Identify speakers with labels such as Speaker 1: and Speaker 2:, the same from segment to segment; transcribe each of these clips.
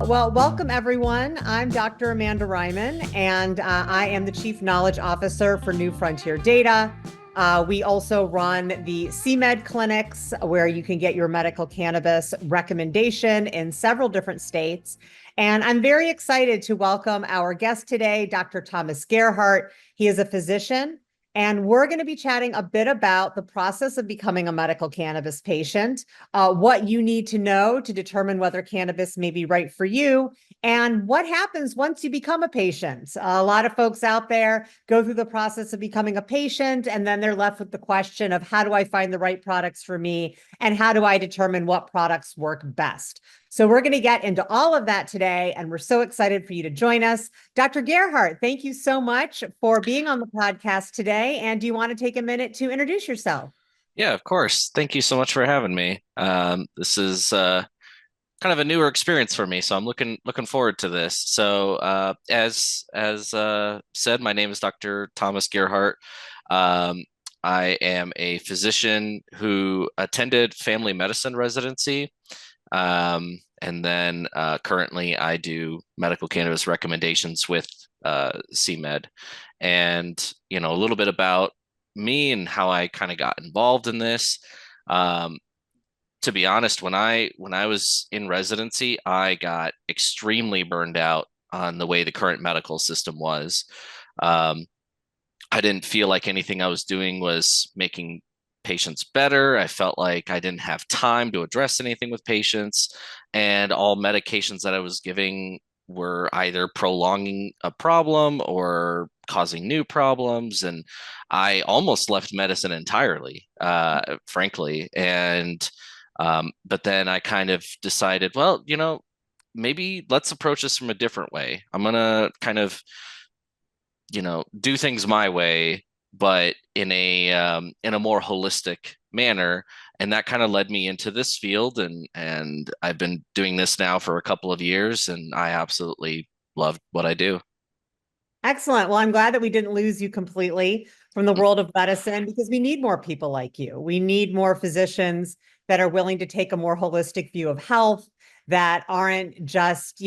Speaker 1: Well, welcome everyone. I'm Dr. Amanda Reiman, and I am the Chief Knowledge Officer for New Frontier Data. We also run the CMed clinics where you can get your medical cannabis recommendation in several different states. And I'm very excited to welcome our guest today, Dr. Thomas Gerhart. He is a physician, and we're going to be chatting a bit about the process of becoming a medical cannabis patient, what you need to know to determine whether cannabis may be right for you, and what happens once you become a patient. A lot of folks out there go through the process of becoming a patient, and then they're left with the question of how do I find the right products for me, and how do I determine what products work best? So we're going to get into all of that today, and we're so excited for you to join us. Dr. Gerhart, thank you so much for being on the podcast today. And do you want to take a minute to introduce yourself?
Speaker 2: Yeah, of course. Thank you so much for having me. This is kind of a newer experience for me, so I'm looking forward to this. So, as said, my name is Dr. Thomas Gerhart. Um, I am a physician who attended family medicine residency, and then currently I do medical cannabis recommendations with CMed, and a little bit about me and how I kind of got involved in this. Um, to be honest, when I was in residency, I got extremely burned out on the way the current medical system was. Um, I didn't feel like anything I was doing was making patients better. I felt like I didn't have time to address anything with patients, and all medications that I was giving were either prolonging a problem or causing new problems. And I almost left medicine entirely, frankly. And but then I kind of decided, well, maybe let's approach this from a different way. I'm gonna kind of do things my way, but in a more holistic manner. And that kind of led me into this field, and I've been doing this now for a couple of years, and I absolutely love what I do.
Speaker 1: Excellent. Well, I'm glad that we didn't lose you completely from the world of medicine because we need more people like you. We need more physicians that are willing to take a more holistic view of health, that aren't just,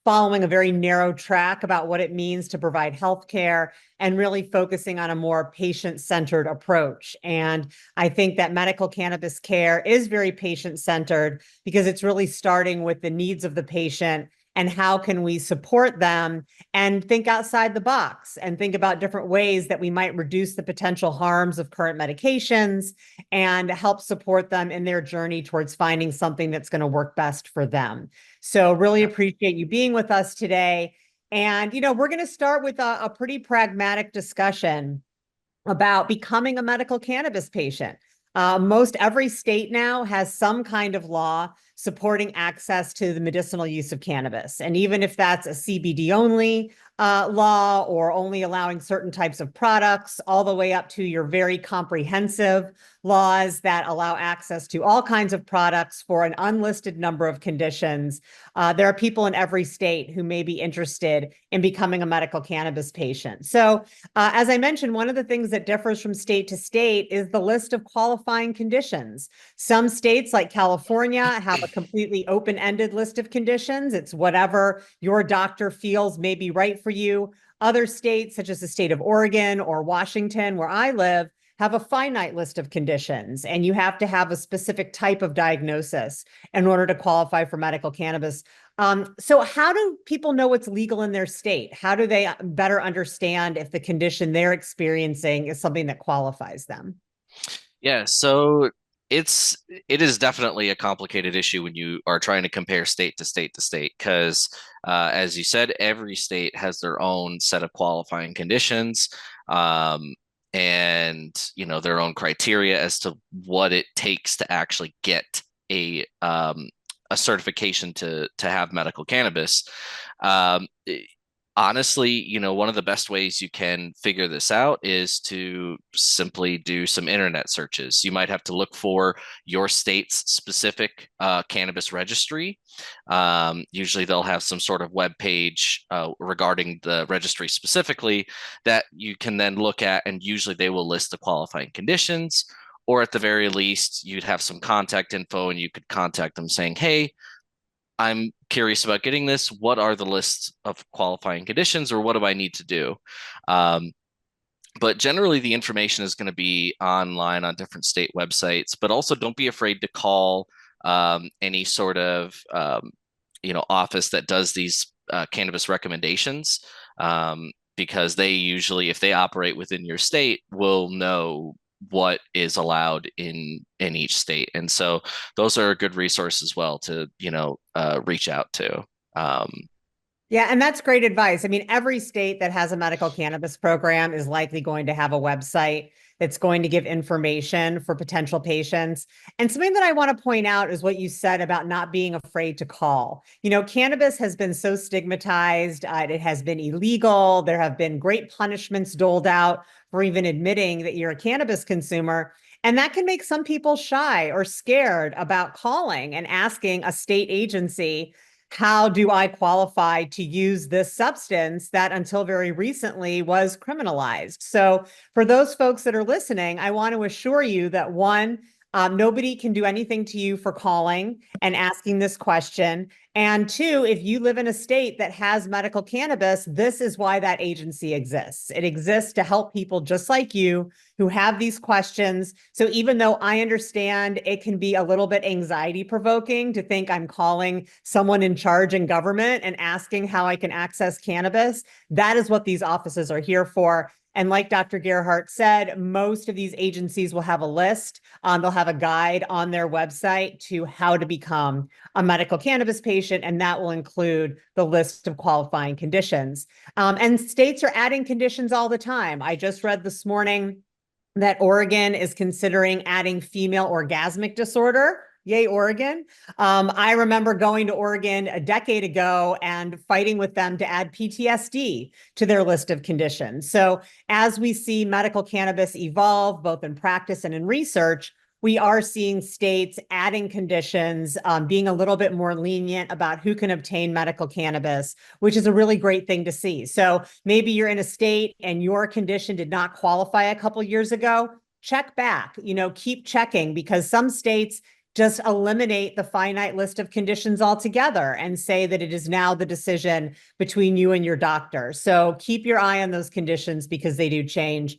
Speaker 1: following a very narrow track about what it means to provide health care and really focusing on a more patient-centered approach. And I think that medical cannabis care is very patient-centered because it's really starting with the needs of the patient and how can we support them and think outside the box and think about different ways that we might reduce the potential harms of current medications and help support them in their journey towards finding something that's going to work best for them. So really
Speaker 2: Yeah.
Speaker 1: appreciate you being with us today. And, we're going to start with a pretty pragmatic discussion about becoming a medical cannabis patient. Most every state now has some kind of law supporting access to the medicinal use of cannabis. And even if that's a CBD only law or only allowing certain types of products, all the way up to your very comprehensive laws that allow access to all kinds of products for an unlisted number of conditions. There are people in every state who may be interested in becoming a medical cannabis patient. So as I mentioned, one of the things that differs from state to state is the list of qualifying conditions. Some states, like California, have a completely open-ended list of conditions. It's whatever your doctor feels may be right for you. Other states, such as the state of Oregon or Washington, where I live, have a finite list of conditions, and you have to have a specific type of diagnosis in order to qualify for medical cannabis. So how do people know what's legal in their state? How do they better understand if the condition they're experiencing is something that qualifies them?
Speaker 2: Yeah, so it's it is definitely a complicated issue when you are trying to compare state to state to state, because as you said, every state has their own set of qualifying conditions, um, and their own criteria as to what it takes to actually get a certification to have medical cannabis. Um, Honestly, one of the best ways you can figure this out is to simply do some internet searches. You might have to look for your state's specific cannabis registry. Usually, they'll have some sort of web page regarding the registry specifically that you can then look at, and usually they will list the qualifying conditions. Or at the very least, you'd have some contact info, and you could contact them saying, "Hey, I'm curious about getting this. What are the lists of qualifying conditions, or what do I need to do?" Um, but generally, the information is going to be online on different state websites. But also, don't be afraid to call any sort of office that does these cannabis recommendations, because they usually, if they operate within your state, will know what is allowed in each state. And so those are a good resource as well to reach out to. um,
Speaker 1: Yeah, and that's great advice. I mean, every state that has a medical cannabis program is likely going to have a website that's going to give information for potential patients. And something that I want to point out is what you said about not being afraid to call. Cannabis has been so stigmatized, it has been illegal. There have been great punishments doled out for even admitting that you're a cannabis consumer. And that can make some people shy or scared about calling and asking a state agency, how do I qualify to use this substance that until very recently was criminalized? So, for those folks that are listening, I want to assure you that one, nobody can do anything to you for calling and asking this question. And two, if you live in a state that has medical cannabis, this is why that agency exists. It exists to help people just like you who have these questions. So even though I understand it can be a little bit anxiety provoking to think I'm calling someone in charge in government and asking how I can access cannabis, that is what these offices are here for. And like Dr. Gerhart said, most of these agencies will have a list. They'll have a guide on their website to how to become a medical cannabis patient, and that will include the list of qualifying conditions. And states are adding conditions all the time. I just read this morning that Oregon is considering adding female orgasmic disorder. Yay, Oregon. I remember going to Oregon a decade ago and fighting with them to add PTSD to their list of conditions. So, as we see medical cannabis evolve, both in practice and in research, we are seeing states adding conditions, being a little bit more lenient about who can obtain medical cannabis, which is a really great thing to see. So maybe you're in a state and your condition did not qualify a couple years ago. Check back, keep checking, because some states just eliminate the finite list of conditions altogether and say that it is now the decision between you and your doctor. So keep your eye on those conditions because they do change.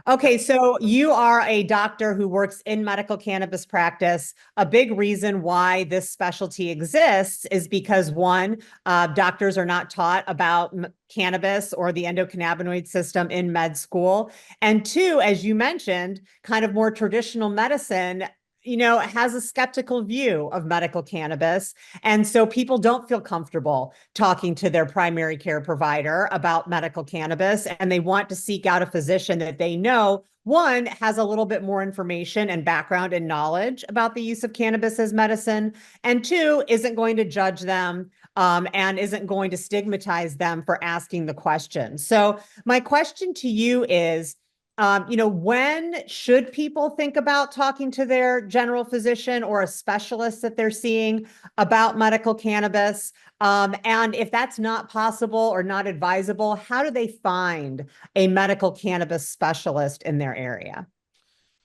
Speaker 1: Okay, so you are a doctor who works in medical cannabis practice. A big reason why this specialty exists is because one, doctors are not taught about cannabis or the endocannabinoid system in med school. And two, as you mentioned, kind of more traditional medicine, has a skeptical view of medical cannabis. And so people don't feel comfortable talking to their primary care provider about medical cannabis, and they want to seek out a physician that they know, one, has a little bit more information and background and knowledge about the use of cannabis as medicine, and two, isn't going to judge them, and isn't going to stigmatize them for asking the question. So my question to you is, when should people think about talking to their general physician or a specialist that they're seeing about medical cannabis? And if that's not possible or not advisable, how do they find a medical cannabis specialist in their area?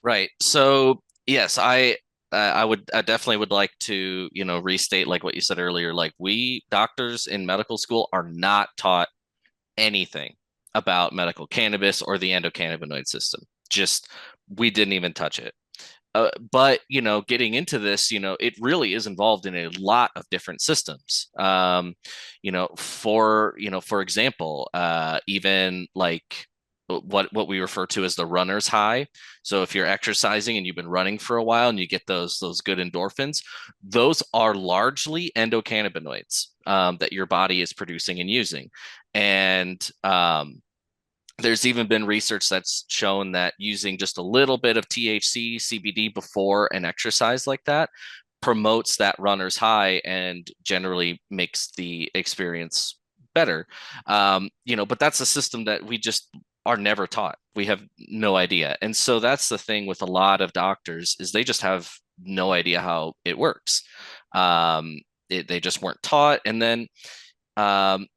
Speaker 2: right. So yes, I definitely would like to restate like what you said earlier. Like, we doctors in medical school are not taught anything about medical cannabis or the endocannabinoid system. Just, we didn't even touch it. But getting into this, it really is involved in a lot of different systems. For example, even like what we refer to as the runner's high. So if you're exercising and you've been running for a while and you get those good endorphins, those are largely endocannabinoids that your body is producing and using. And there's even been research that's shown that using just a little bit of THC, CBD before an exercise like that promotes that runner's high and generally makes the experience better. But that's a system that we just are never taught. We have no idea. And so that's the thing with a lot of doctors is they just have no idea how it works. They just weren't taught. And then, um,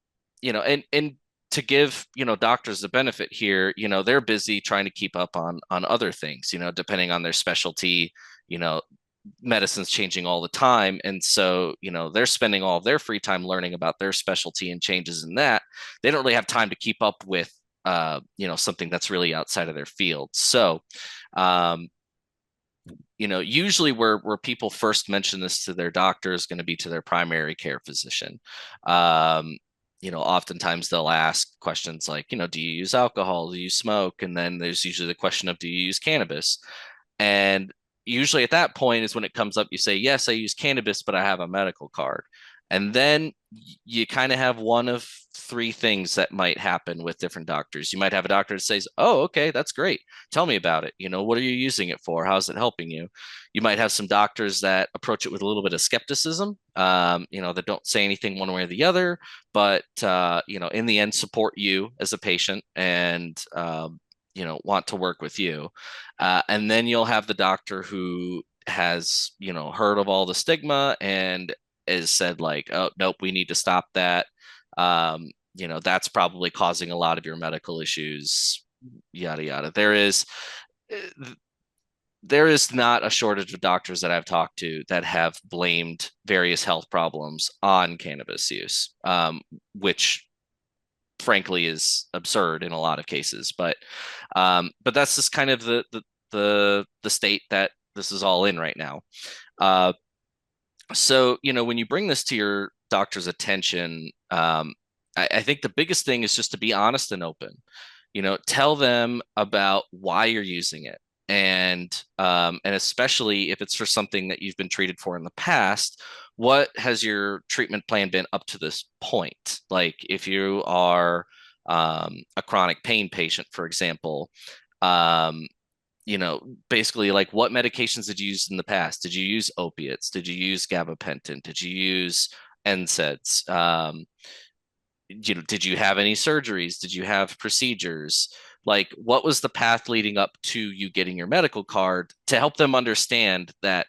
Speaker 2: and to give, doctors the benefit here, they're busy trying to keep up on other things, depending on their specialty, you know, medicine's changing all the time. And so, they're spending all of their free time learning about their specialty and changes in that. They don't really have time to keep up with, something that's really outside of their field. So, um, usually where people first mention this to their doctor is going to be to their primary care physician. Um, Oftentimes they'll ask questions like, do you use alcohol? Do you smoke? And then there's usually the question of, do you use cannabis? And usually at that point is when it comes up, you say, yes, I use cannabis, but I have a medical card. And then you kind of have one of three things that might happen with different doctors. You might have a doctor that says, oh, okay, that's great. Tell me about it. What are you using it for? How's it helping you? You might have some doctors that approach it with a little bit of skepticism, that don't say anything one way or the other, but, in the end, support you as a patient and, want to work with you. And then you'll have the doctor who has, heard of all the stigma and is said like, oh, nope, we need to stop that. That's probably causing a lot of your medical issues, yada, yada. There is not a shortage of doctors that I've talked to that have blamed various health problems on cannabis use, which frankly is absurd in a lot of cases. But that's just kind of the state that this is all in right now. So, when you bring this to your doctor's attention, I think the biggest thing is just to be honest and open. Tell them about why you're using it, and especially if it's for something that you've been treated for in the past, what has your treatment plan been up to this point? Like if you are a chronic pain patient, for example, um, basically like what medications did you use in the past? Did you use opiates? Did you use gabapentin? Did you use NSAIDs? Did you have any surgeries? Did you have procedures? Like, what was the path leading up to you getting your medical card to help them understand that,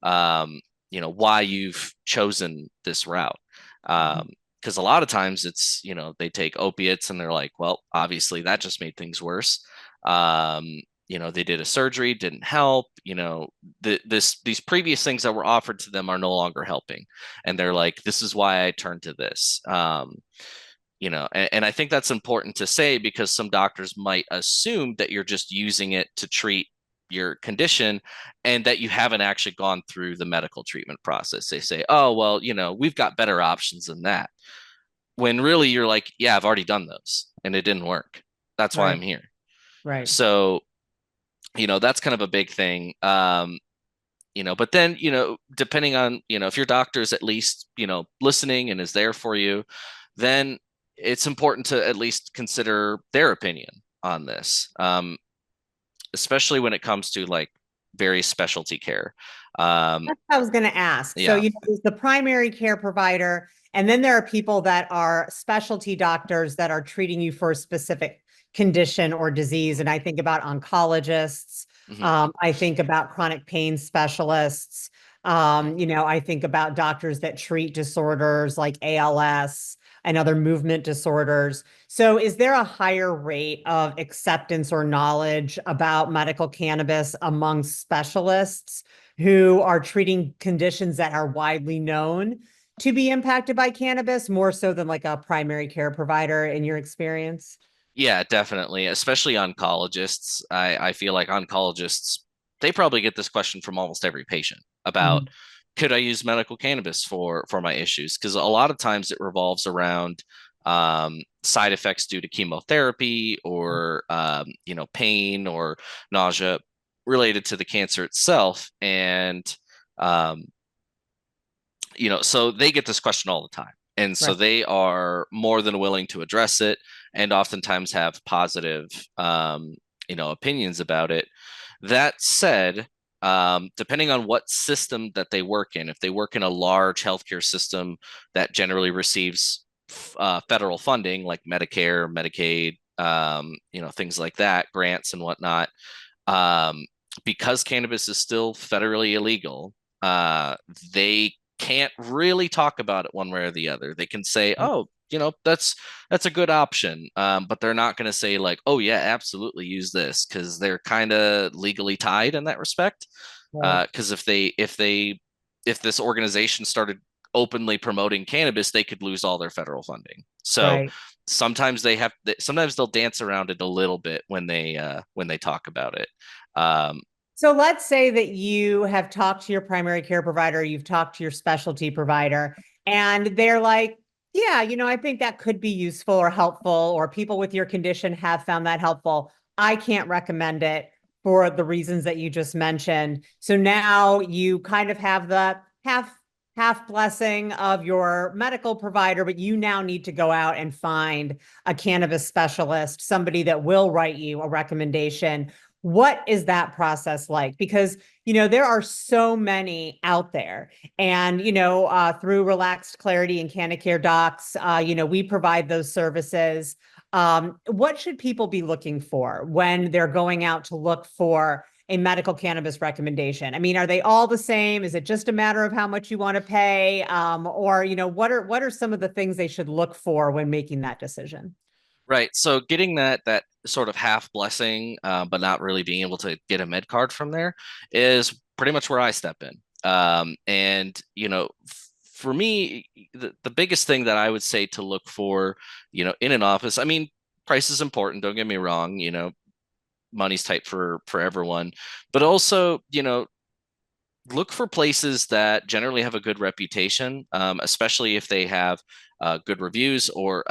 Speaker 2: why you've chosen this route? Because a lot of times it's, they take opiates and they're like, well, obviously that just made things worse. They did a surgery, didn't help. These previous things that were offered to them are no longer helping, and they're like, this is why I turned to this. And I think that's important to say because some doctors might assume that you're just using it to treat your condition and that you haven't actually gone through the medical treatment process. They say, oh, well, we've got better options than that. When really you're like, yeah, I've already done those and it didn't work. That's why
Speaker 1: Right.
Speaker 2: I'm here.
Speaker 1: Right.
Speaker 2: So, that's kind of a big thing. But then, depending on, if your doctor is at least, listening and is there for you, then it's important to at least consider their opinion on this, especially when it comes to like very specialty care.
Speaker 1: That's what I was going to ask. So,
Speaker 2: Yeah.
Speaker 1: there's the primary care provider, and then there are people that are specialty doctors that are treating you for a specific condition or disease. And I think about oncologists.
Speaker 2: Hmm.
Speaker 1: I think about chronic pain specialists. I think about doctors that treat disorders like ALS and other movement disorders. So, is there a higher rate of acceptance or knowledge about medical cannabis among specialists who are treating conditions that are widely known to be impacted by cannabis more so than like a primary care provider in your experience?
Speaker 2: Yeah, definitely. Especially oncologists. I feel like oncologists, they probably get this question from almost every patient about
Speaker 1: Mhm.
Speaker 2: could I use medical cannabis for my issues? Because a lot of times it revolves around side effects due to chemotherapy or pain or nausea related to the cancer itself. And um, so they get this question all the time. And so
Speaker 1: Right.
Speaker 2: they are more than willing to address it and oftentimes have positive, opinions about it. That said, depending on what system that they work in, if they work in a large healthcare system that generally receives federal funding like Medicare, Medicaid, things like that, grants and whatnot. Um, because cannabis is still federally illegal, they can't really talk about it one way or the other. They can say, "Oh, that's a good option," but they're not going to say like, "Oh yeah, absolutely use this," because they're kind of legally tied in that respect.
Speaker 1: Right.
Speaker 2: Because if this organization started openly promoting cannabis, they could lose all their federal funding. So
Speaker 1: Right.
Speaker 2: sometimes they'll dance around it a little bit when they talk about it. Um,
Speaker 1: So let's say that you have talked to your primary care provider, you've talked to your specialty provider, and they're like, yeah, I think that could be useful or helpful, or people with your condition have found that helpful. I can't recommend it for the reasons that you just mentioned. So now you kind of have the half blessing of your medical provider, but you now need to go out and find a cannabis specialist, somebody that will write you a recommendation. What is that process like? Because, there are so many out there. And, through Relaxed Clarity and CannaCare Docs, we provide those services. What should people be looking for when they're going out to look for a medical cannabis recommendation? I mean, are they all the same? Is it just a matter of how much you want to pay? Or, what are some of the things they should look for when making that decision?
Speaker 2: right. So getting that sort of half blessing, but not really being able to get a med card from there is pretty much where I step in. And for me, the biggest thing that I would say to look for, in an office, I mean, price is important. Don't get me wrong. Money's tight for everyone, but also, look for places that generally have a good reputation, especially if they have good reviews or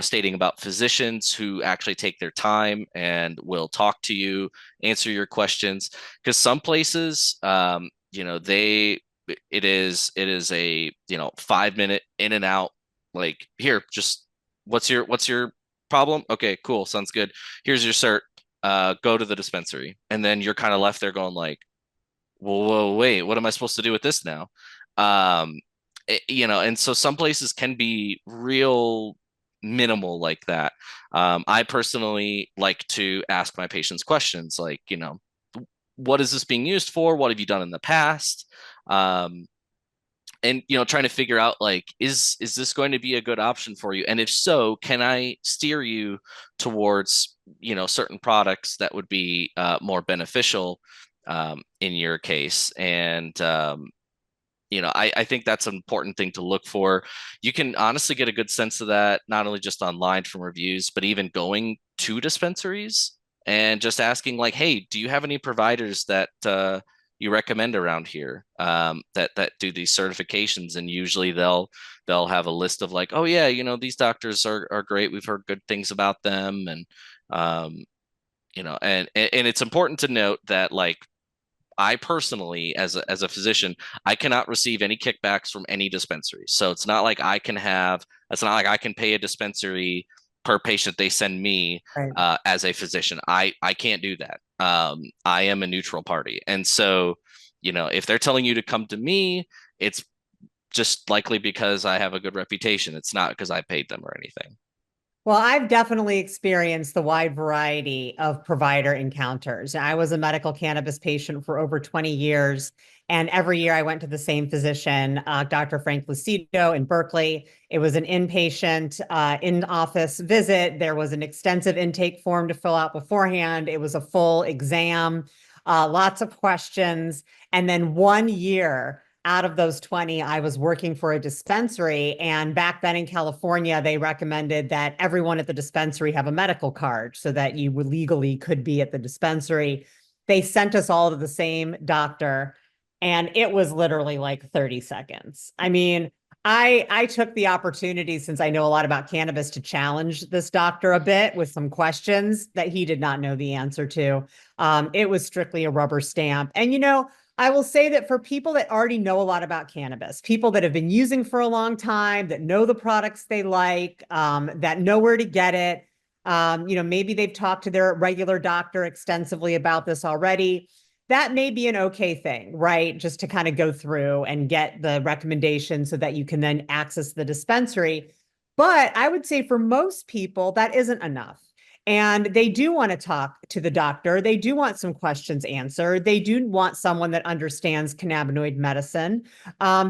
Speaker 2: stating about physicians who actually take their time and will talk to you, answer your questions. Because some places, it is a 5 minute in and out. Like, here, just what's your problem? Okay, cool, sounds good. Here's your cert. Go to the dispensary, and then you're kind of left there going like, whoa, wait, what am I supposed to do with this now? Um, and so some places can be real minimal like that. I personally like to ask my patients questions like, what is this being used for? What have you done in the past? Um, and trying to figure out like, is this going to be a good option for you? And if so, can I steer you towards certain products that would be more beneficial in your case? And I think that's an important thing to look for. You can honestly get a good sense of that not only just online from reviews, but even going to dispensaries and just asking like, hey, do you have any providers that you recommend around here that do these certifications? And usually they'll have a list of like, oh yeah, these doctors are great. We've heard good things about them, and um, and it's important to note that like, I personally, as a physician, I cannot receive any kickbacks from any dispensary. So it's not like I can pay a dispensary per patient they send me
Speaker 1: Right.
Speaker 2: as a physician. I can't do that. I am a neutral party, and so if they're telling you to come to me, it's just likely because I have a good reputation. It's not because I paid them or anything.
Speaker 1: Well, I've definitely experienced the wide variety of provider encounters. I was a medical cannabis patient for over 20 years, and every year I went to the same physician, Dr. Frank Lucido in Berkeley. It was an inpatient, in-office visit. There was an extensive intake form to fill out beforehand. It was a full exam, lots of questions. And then 1 year out of those 20, I was working for a dispensary. And back then in California, they recommended that everyone at the dispensary have a medical card so that you legally could be at the dispensary. They sent us all to the same doctor, and it was literally like 30 seconds. I mean, I took the opportunity, since I know a lot about cannabis, to challenge this doctor a bit with some questions that he did not know the answer to. It was strictly a rubber stamp. And I will say that for people that already know a lot about cannabis, people that have been using for a long time, that know the products they like, that know where to get it, maybe they've talked to their regular doctor extensively about this already. That may be an okay thing, right? Just to kind of go through and get the recommendation so that you can then access the dispensary. But I would say for most people, that isn't enough. And they do want to talk to the doctor. They do want some questions answered. They do want someone that understands cannabinoid medicine.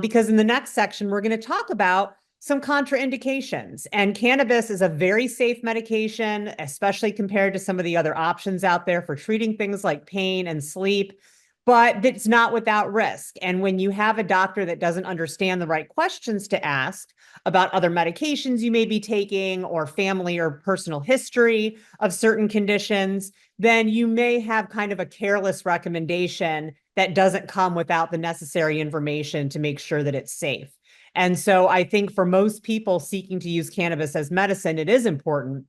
Speaker 1: Because in the next section, we're going to talk about some contraindications. And cannabis is a very safe medication, especially compared to some of the other options out there for treating things like pain and sleep. But it's not without risk. And when you have a doctor that doesn't understand the right questions to ask about other medications you may be taking or family or personal history of certain conditions, then you may have kind of a careless recommendation that doesn't come without the necessary information to make sure that it's safe. And so I think for most people seeking to use cannabis as medicine, it is important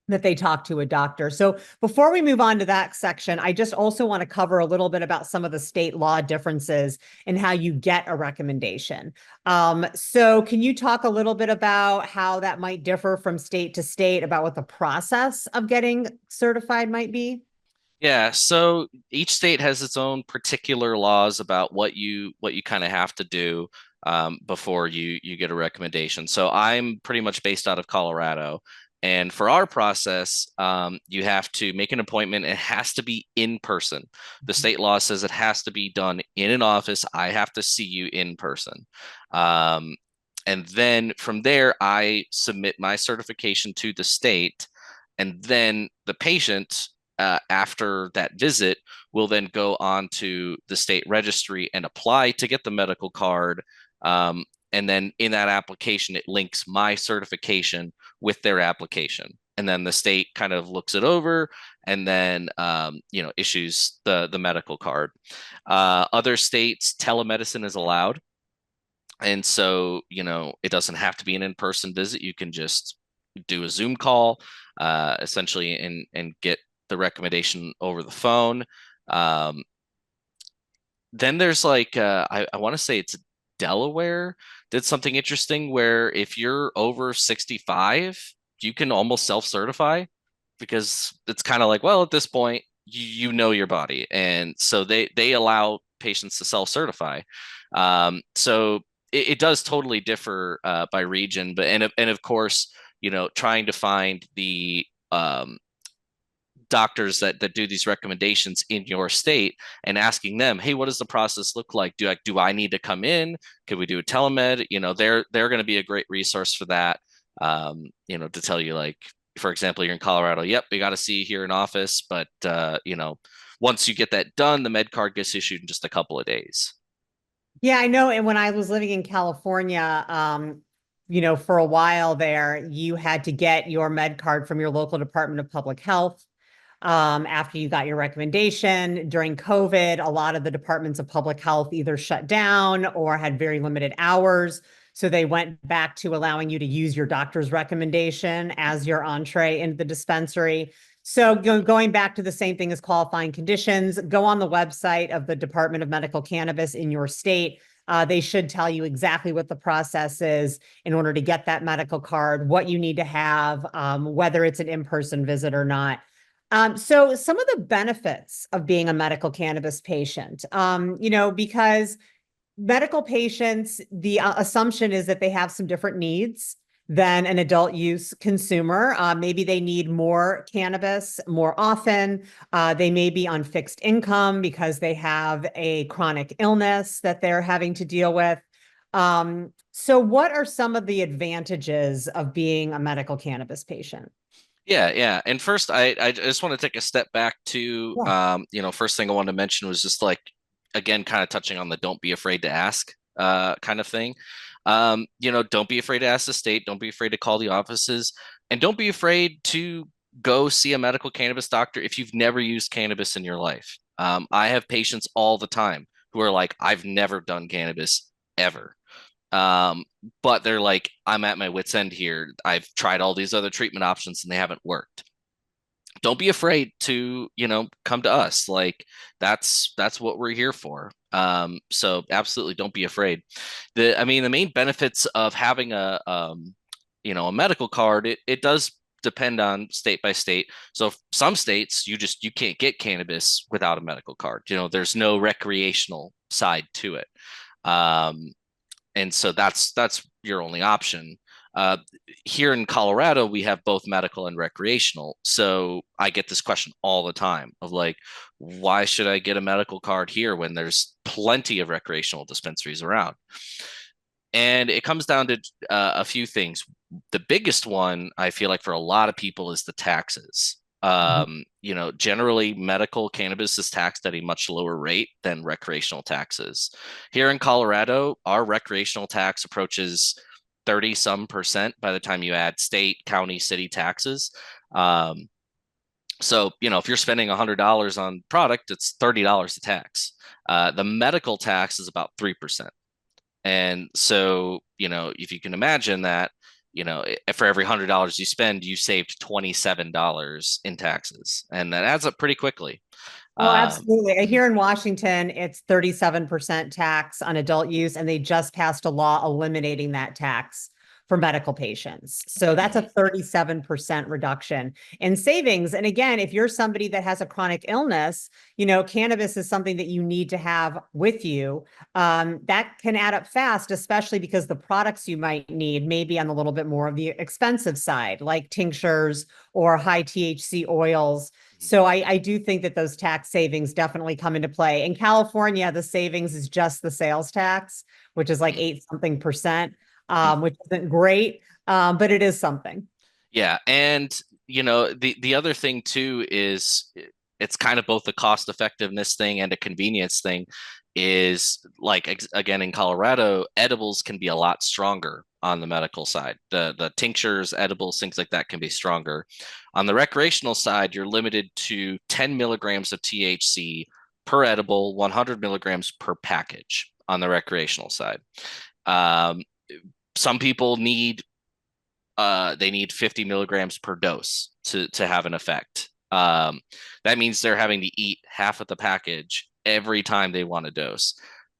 Speaker 1: that they talk to a doctor. So before we move on to that section, I just also want to cover a little bit about some of the state law differences in how you get a recommendation. So can you talk a little bit about how that might differ from state to state, about what the process of getting certified might be?
Speaker 2: Yeah, so each state has its own particular laws about what you kind of have to do before you get a recommendation. So I'm pretty much based out of Colorado, and for our process, you have to make an appointment. It has to be in person. The state law says it has to be done in an office. I have to see you in person. Um, and then from there, I submit my certification to the state, and then the patient after that visit will then go on to the state registry and apply to get the medical card. And then in that application, it links my certification with their application. And then the state kind of looks it over and then issues the medical card. Other states, telemedicine is allowed. And so, it doesn't have to be an in-person visit. You can just do a Zoom call, essentially, and get the recommendation over the phone. Um, then there's like I want to say it's Delaware did something interesting where if you're over 65, you can almost self-certify because it's kind of like, well, at this point, you know your body, and so they allow patients to self-certify. So it does totally differ by region, but and of course, trying to find the doctors that do these recommendations in your state and asking them, hey, what does the process look like? Do I need to come in? Could we do a telemed? They're going to be a great resource for that. To tell you, like, for example, you're in Colorado. Yep, we got to see you here in office, but once you get that done, the med card gets issued in just a couple of days.
Speaker 1: Yeah, I know. And when I was living in California, for a while there, you had to get your med card from your local Department of Public Health. After you got your recommendation during COVID, a lot of the departments of public health either shut down or had very limited hours. So they went back to allowing you to use your doctor's recommendation as your entree into the dispensary. So going back to the same thing as qualifying conditions, go on the website of the Department of Medical Cannabis in your state. They should tell you exactly what the process is in order to get that medical card, what you need to have, whether it's an in-person visit or not. So some of the benefits of being a medical cannabis patient, because medical patients, the assumption is that they have some different needs than an adult use consumer. Maybe they need more cannabis more often. They may be on fixed income because they have a chronic illness that they're having to deal with. So what are some of the advantages of being a medical cannabis patient?
Speaker 2: Yeah, yeah. And first, I just want to take a step back to,
Speaker 1: Yeah.
Speaker 2: first thing I wanted to mention was just like, again, kind of touching on the don't be afraid to ask kind of thing. Don't be afraid to ask the state, don't be afraid to call the offices, and don't be afraid to go see a medical cannabis doctor if you've never used cannabis in your life. I have patients all the time who are like, I've never done cannabis ever. Um, but they're like, I'm at my wit's end here. I've tried all these other treatment options and they haven't worked. Don't be afraid to, come to us. Like that's what we're here for. So absolutely don't be afraid. The main benefits of having a medical card, it does depend on state by state. So some states you can't get cannabis without a medical card. There's no recreational side to it. And so that's your only option. Uh, Here in Colorado, we have both medical and recreational. So I get this question all the time of like, why should I get a medical card here when there's plenty of recreational dispensaries around? And it comes down to a few things. The biggest one, I feel like for a lot of people, is the taxes.
Speaker 1: Mhm.
Speaker 2: Generally medical cannabis is taxed at a much lower rate than recreational taxes. Here in Colorado, our recreational tax approaches 30 some percent by the time you add state, county, city taxes. So, if you're spending $100 on product, it's $30 to tax. The medical tax is about 3%. And so, if you can imagine that, for every $100 you spend, you saved $27 in taxes, and that adds up pretty quickly.
Speaker 1: Oh,
Speaker 2: Um,
Speaker 1: absolutely. Here in Washington, it's 37% tax on adult use, and they just passed a law eliminating that tax for medical patients. So that's a 37% reduction in savings. And again, if you're somebody that has a chronic illness, cannabis is something that you need to have with you. That can add up fast, especially because the products you might need may be on a little bit more of the expensive side, like tinctures or high THC oils. So I do think that those tax savings definitely come into play. In California, the savings is just the sales tax, which is like 8 something percent, which isn't great, but it is something.
Speaker 2: Yeah, and the other thing too is it's kind of both a cost effectiveness thing and a convenience thing. Is like again in Colorado, edibles can be a lot stronger on the medical side. The tinctures, edibles, things like that can be stronger. On the recreational side, you're limited to 10 milligrams of THC per edible, 100 milligrams per package on the recreational side. Um, some people need 50 milligrams per dose to have an effect. That means they're having to eat half of the package every time they want a dose.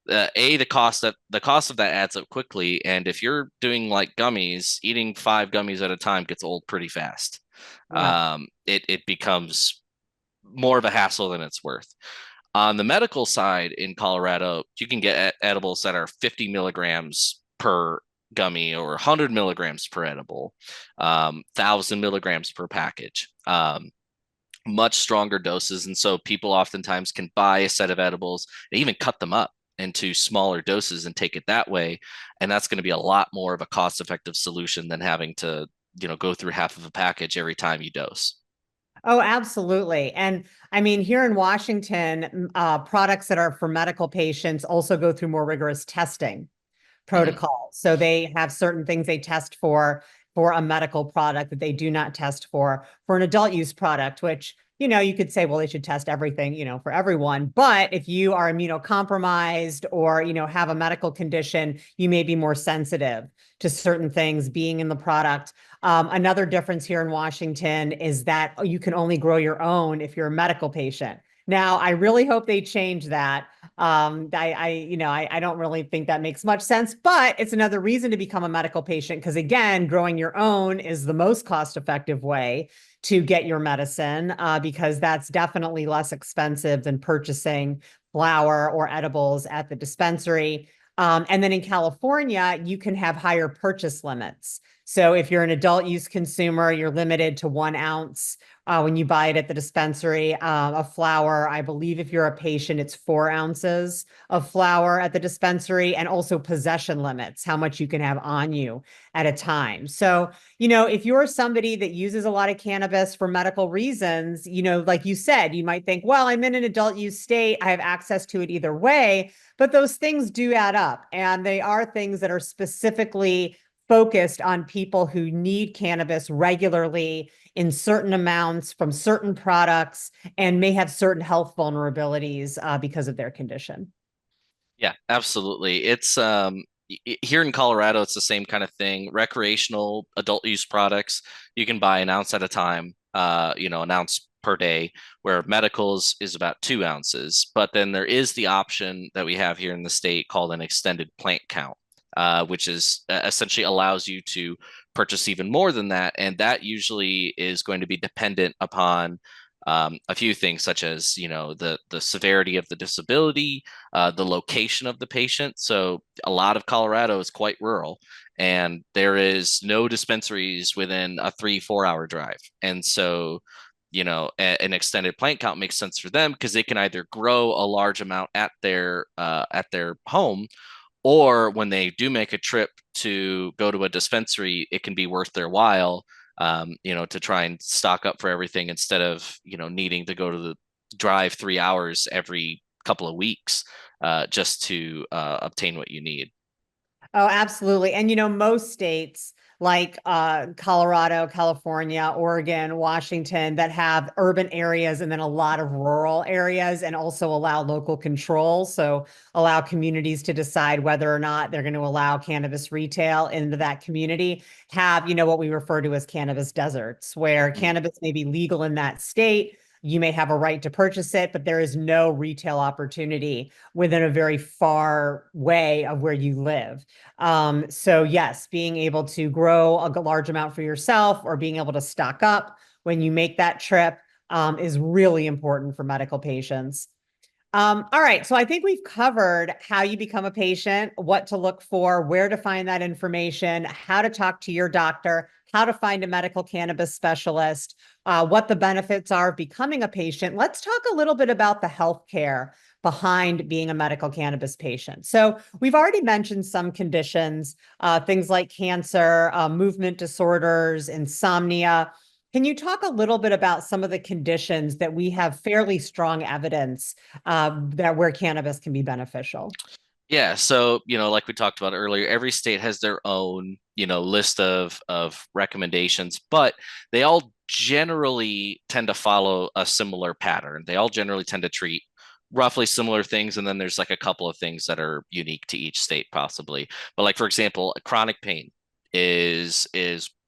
Speaker 2: The cost of that adds up quickly, and if you're doing like gummies, eating 5 gummies at a time gets old pretty fast.
Speaker 1: Yeah.
Speaker 2: It becomes more of a hassle than it's worth. On the medical side in Colorado, you can get edibles that are 50 milligrams per gummy or 100 milligrams per edible, 1,000 milligrams per package. Much stronger doses. And so people oftentimes can buy a set of edibles and even cut them up into smaller doses and take it that way. And that's going to be a lot more of a cost effective solution than having to, go through half of a package every time you dose.
Speaker 1: Oh, absolutely. And I mean, here in Washington, products that are for medical patients also go through more rigorous testing
Speaker 2: Mhm.
Speaker 1: protocol. So they have certain things they test for a medical product that they do not test for an adult use product, which, you could say, well, they should test everything, for everyone. But if you are immunocompromised or, have a medical condition, you may be more sensitive to certain things being in the product. Another difference here in Washington is that you can only grow your own if you're a medical patient. Now, I really hope they change that. I don't really think that makes much sense, but it's another reason to become a medical patient because, again, growing your own is the most cost-effective way to get your medicine, because that's definitely less expensive than purchasing flower or edibles at the dispensary. And then in California, you can have higher purchase limits. So if you're an adult use consumer, you're limited to 1 ounce when you buy it at the dispensary of flower. I believe if you're a patient, it's 4 ounces of flower at the dispensary, and also possession limits, how much you can have on you at a time. So, if you're somebody that uses a lot of cannabis for medical reasons, like you said, you might think, well, I'm in an adult use state, I have access to it either way. But those things do add up, and they are things that are specifically focused on people who need cannabis regularly in certain amounts from certain products and may have certain health vulnerabilities because of their condition.
Speaker 2: Yeah, absolutely. Here in Colorado, it's the same kind of thing. Recreational adult use products, you can buy an ounce at a time, an ounce per day, where medicals is about 2 ounces. But then there is the option that we have here in the state called an extended plant count, which is essentially allows you to purchase even more than that. And that usually is going to be dependent upon a few things such as the severity of the disability, the location of the patient. So a lot of Colorado is quite rural, and there is no dispensaries within a 3-4 hour drive. And so, an extended plant count makes sense for them because they can either grow a large amount at their home, or when they do make a trip to go to a dispensary, it can be worth their while, to try and stock up for everything instead of, needing to go to the drive 3 hours every couple of weeks, just to obtain what you need.
Speaker 1: Oh, absolutely. And most states like Colorado, California, Oregon, Washington that have urban areas and then a lot of rural areas and also allow local control. So allow communities to decide whether or not they're going to allow cannabis retail into that community, have, what we refer to as cannabis deserts, where
Speaker 2: Mm.
Speaker 1: cannabis may be legal in that state. You may have a right to purchase it, but there is no retail opportunity within a very far way of where you live. So yes, being able to grow a large amount for yourself or being able to stock up when you make that trip is really important for medical patients. All right, so I think we've covered how you become a patient, what to look for, where to find that information, how to talk to your doctor, how to find a medical cannabis specialist, what the benefits are of becoming a patient. Let's talk a little bit about the healthcare behind being a medical cannabis patient. So we've already mentioned some conditions, things like cancer, movement disorders, insomnia. Can you talk a little bit about some of the conditions that we have fairly strong evidence that where cannabis can be beneficial?
Speaker 2: Yeah, so like we talked about earlier, every state has their own list of recommendations, but they all generally tend to follow a similar pattern. They all generally tend to treat roughly similar things, and then there's like a couple of things that are unique to each state, possibly. But like for example, chronic pain is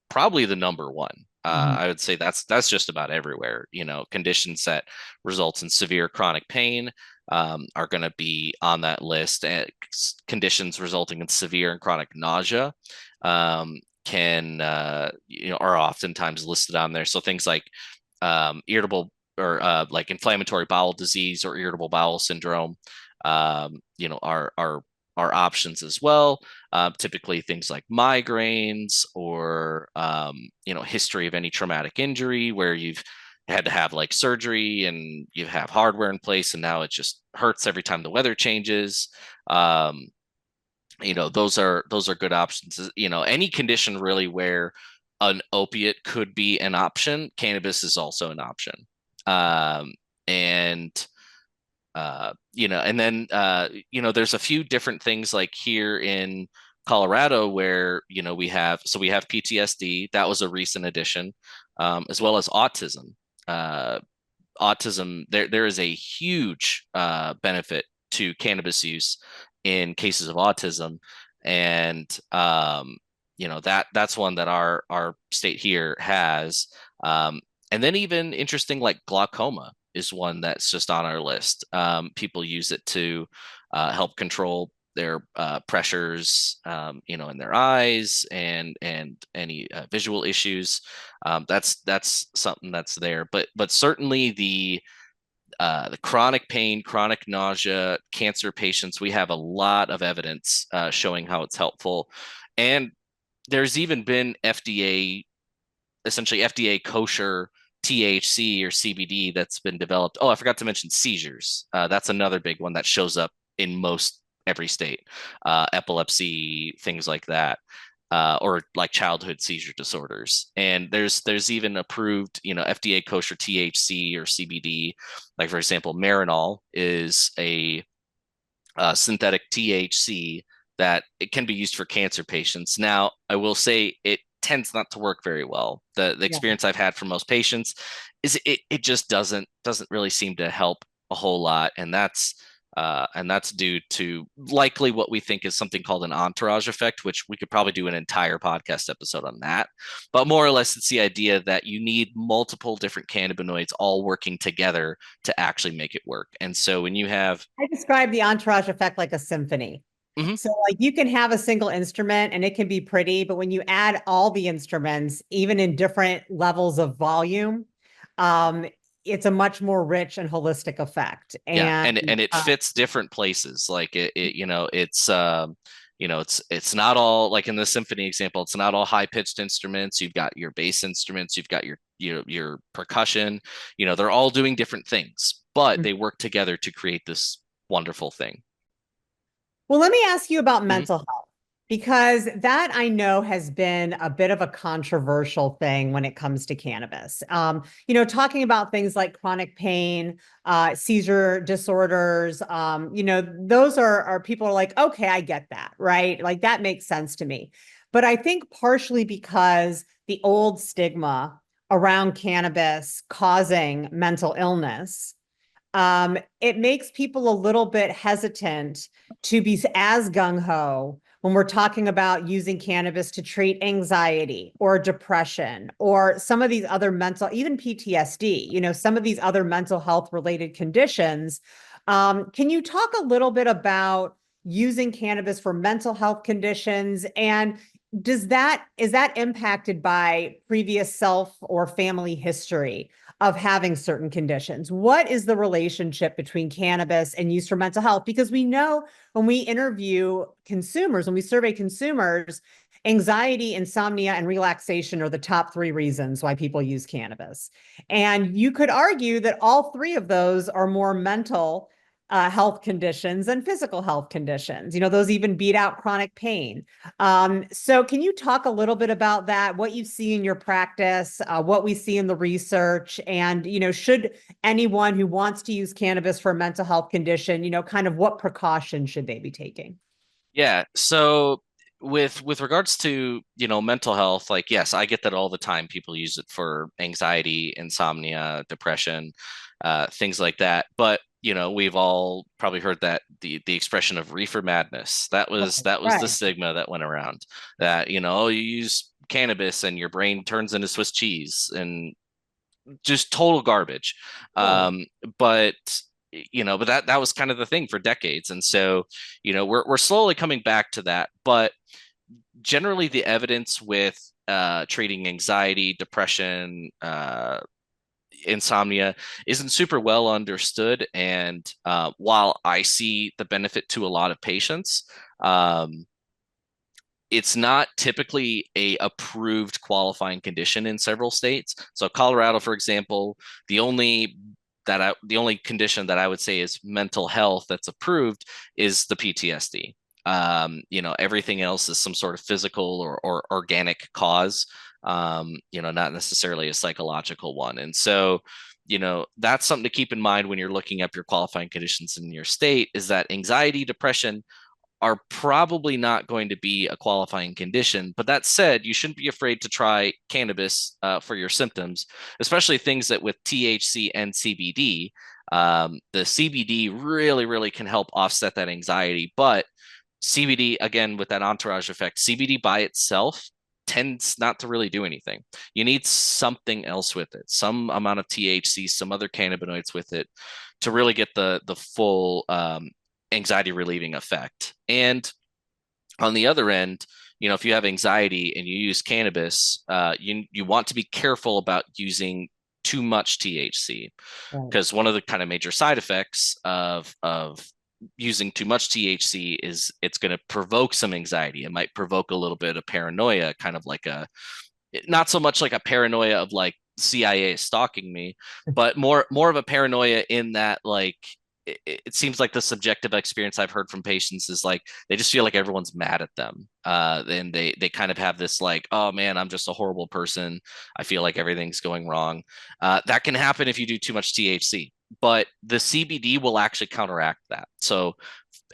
Speaker 2: probably the number one.
Speaker 1: Mhm.
Speaker 2: I would say that's just about everywhere. Conditions that results in severe chronic pain are going to be on that list. And conditions resulting in severe and chronic nausea can are oftentimes listed on there. So things like irritable or like inflammatory bowel disease or irritable bowel syndrome, are options as well. Typically, things like migraines or history of any traumatic injury where you've had to have like surgery and you have hardware in place and now it just hurts every time the weather changes. um those are good options. Any condition really where an opiate could be an option, cannabis is also an option. And and then there's a few different things like here in Colorado where we have PTSD. That was a recent addition, as well as autism. uh, Autism, there is a huge benefit to cannabis use in cases of autism. And that's one that our state here has. And then even interesting like glaucoma is one that's just on our list. People use it to help control their pressures, in their eyes and any visual issues. That's something that's there. But certainly the chronic pain, chronic nausea, cancer patients, we have a lot of evidence showing how it's helpful. And there's even been essentially FDA kosher THC or CBD that's been developed. Oh, I forgot to mention seizures. That's another big one that shows up in most every state. Epilepsy, things like that. Or like childhood seizure disorders. And there's even approved, FDA kosher THC or CBD. Like for example, Marinol is a synthetic THC that it can be used for cancer patients. Now, I will say it tends not to work very well. The
Speaker 1: Yeah.
Speaker 2: experience I've had from most patients is it just doesn't really seem to help a whole lot, and that's due to likely what we think is something called an entourage effect, which we could probably do an entire podcast episode on that. But more or less, it's the idea that you need multiple different cannabinoids all working together to actually make it work. And so when you have
Speaker 1: I describe the entourage effect like a symphony.
Speaker 2: Mhm.
Speaker 1: So, like, you can have a single instrument and it can be pretty, but when you add all the instruments, even in different levels of volume, um, it's a much more rich and holistic effect.
Speaker 2: Yeah,
Speaker 1: And
Speaker 2: and it fits different places. Like it's it's not all like in the symphony example, it's not all high pitched instruments. You've got your bass instruments, you've got your percussion. They're all doing different things, but they work together to create this wonderful thing.
Speaker 1: Well, let me ask you about
Speaker 2: Mhm.
Speaker 1: mental health because that I know has been a bit of a controversial thing when it comes to cannabis. Talking about things like chronic pain, seizure disorders, those are people are like, okay, I get that, right? Like that makes sense to me. But I think partially because the old stigma around cannabis causing mental illness it makes people a little bit hesitant to be as gung ho when we're talking about using cannabis to treat anxiety or depression or some of these other mental, even PTSD, some of these other mental health related conditions. Can you talk a little bit about using cannabis for mental health conditions and is that impacted by previous self or family history of having certain conditions? What is the relationship between cannabis and use for mental health? Because we know when we interview consumers, when we survey consumers, anxiety, insomnia, and relaxation are the top three reasons why people use cannabis. And you could argue that all three of those are more mental health conditions and physical health conditions. Those even beat out chronic pain. So can you talk a little bit about that, what you see in your practice, what we see in the research, and, should anyone who wants to use cannabis for a mental health condition, kind of what precautions should they be taking?
Speaker 2: Yeah. So with regards to, mental health, like yes, I get that all the time. People use it for anxiety, insomnia, depression, things like that. But, we've all probably heard that the expression of reefer madness. That was the
Speaker 1: Right.
Speaker 2: stigma that went around that, oh, you use cannabis and your brain turns into Swiss cheese and just total garbage.
Speaker 1: Totally.
Speaker 2: Um, but but that was kind of the thing for decades, and so we're slowly coming back to that. But generally, the evidence with treating anxiety, depression, insomnia isn't super well understood. And while I see the benefit to a lot of patients, um, it's not typically a approved qualifying condition in several states. So Colorado, for example, the only the only condition that I would say is mental health that's approved is the PTSD. Everything else is some sort of physical or organic cause. Not necessarily a psychological one. And so, that's something to keep in mind when you're looking up your qualifying conditions in your state is that anxiety, depression, are probably not going to be a qualifying condition. But that said, you shouldn't be afraid to try cannabis for your symptoms, especially things that with THC and CBD. The CBD really, really can help offset that anxiety. But CBD, again, with that entourage effect, CBD by itself tends not to really do anything. You need something else with it, some amount of THC, some other cannabinoids with it to really get the full anxiety relieving effect. And on the other end, if you have anxiety and you use cannabis, you want to be careful about using too much THC
Speaker 1: Right.
Speaker 2: because one of the kind of major side effects of using too much THC is it's going to provoke some anxiety. It might provoke a little bit of paranoia, kind of like a not so much like a paranoia of like CIA stalking me, but more of a paranoia in that like it seems like the subjective experience I've heard from patients is like they just feel like everyone's mad at them. And they kind of have this like, oh man, I'm just a horrible person. I feel like everything's going wrong. That can happen if you do too much THC, but the CBD will actually counteract that. So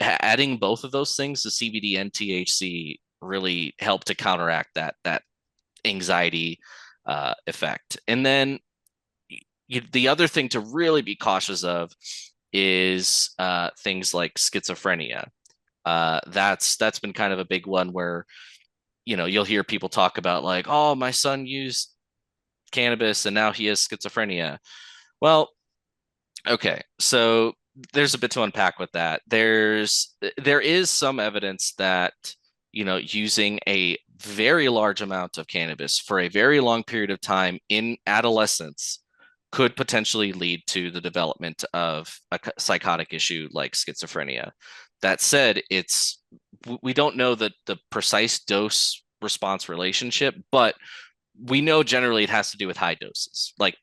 Speaker 2: adding both of those things, the CBD and THC, really help to counteract that anxiety effect. And then the other thing to really be cautious of is things like schizophrenia. That's been kind of a big one where you'll hear people talk about like, oh, my son used cannabis and now he has schizophrenia. Well, okay, so there's a bit to unpack with that. There is some evidence that using a very large amount of cannabis for a very long period of time in adolescence could potentially lead to the development of a psychotic issue like schizophrenia. That said, it's we don't know the precise dose response relationship, but we know generally it has to do with high doses. Like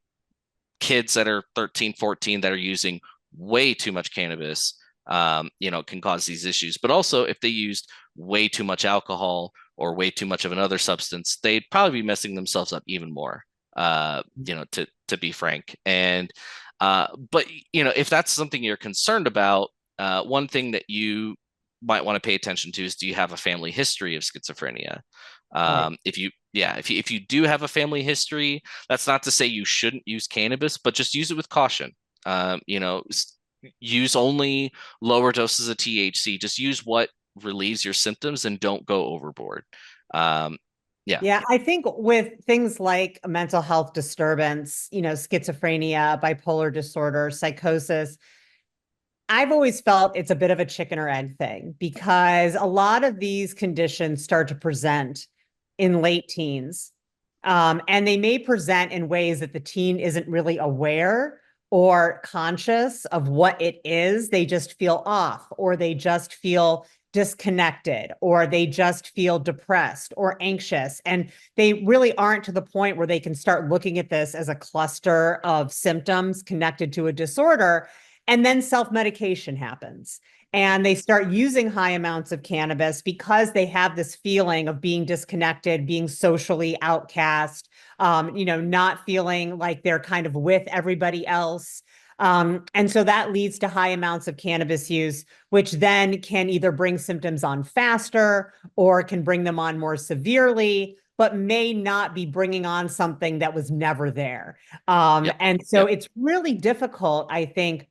Speaker 2: kids that are 13, 14 that are using way too much cannabis, can cause these issues. But also, if they used way too much alcohol or way too much of another substance, they'd probably be messing themselves up even more. To be frank. And but if that's something you're concerned about, one thing that you might want to pay attention to is, do you have a family history of schizophrenia?
Speaker 1: Right.
Speaker 2: If you do have a family history, that's not to say you shouldn't use cannabis, but just use it with caution. Use only lower doses of THC. Just use what relieves your symptoms and don't go overboard. Um, yeah.
Speaker 1: Yeah, I think with things like mental health disturbance, schizophrenia, bipolar disorder, psychosis, I've always felt it's a bit of a chicken or egg thing because a lot of these conditions start to present in late teens. And they may present in ways that the teen isn't really aware or conscious of what it is. They just feel off, or they just feel disconnected, or they just feel depressed or anxious. And they really aren't to the point where they can start looking at this as a cluster of symptoms connected to a disorder. And then self medication happens. And they start using high amounts of cannabis because they have this feeling of being disconnected, being socially outcast, not feeling like they're kind of with everybody else. And so that leads to high amounts of cannabis use, which then can either bring symptoms on faster or can bring them on more severely, but may not be bringing on something that was never there.
Speaker 2: Yep.
Speaker 1: And so
Speaker 2: Yep.
Speaker 1: it's really difficult, I think.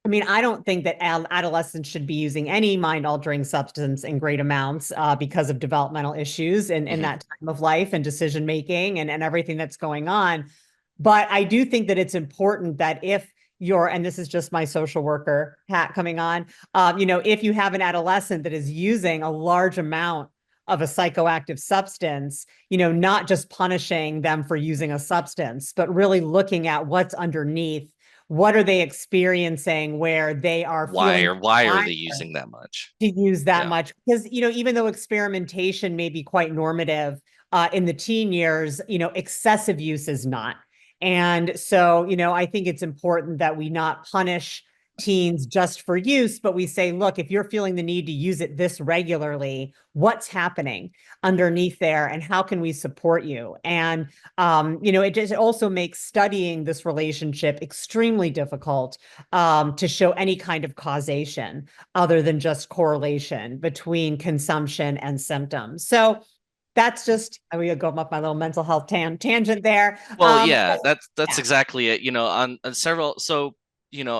Speaker 1: I mean, I don't think that adolescents should be using any mind altering substance in great amounts because of developmental issues in
Speaker 2: Hmm.
Speaker 1: that time of life and decision making and everything that's going on. But I do think that it's important that if you're, and this is just my social worker hat coming on, if you have an adolescent that is using a large amount of a psychoactive substance, not just punishing them for using a substance, but really looking at what's underneath. What are they experiencing where they are
Speaker 2: Why
Speaker 1: feeling
Speaker 2: or why are
Speaker 1: desire
Speaker 2: they using that much?
Speaker 1: to use that
Speaker 2: Yeah.
Speaker 1: much? Because, even though experimentation may be quite normative in the teen years, excessive use is not. And so, I think it's important that we not punish teens just for use, but we say, look, if you're feeling the need to use it this regularly, what's happening underneath there and how can we support you? And, it just also makes studying this relationship extremely difficult to show any kind of causation other than just correlation between consumption and symptoms. So that's just, I will go up my little mental health tangent there.
Speaker 2: Well, yeah, that's exactly it. On several, so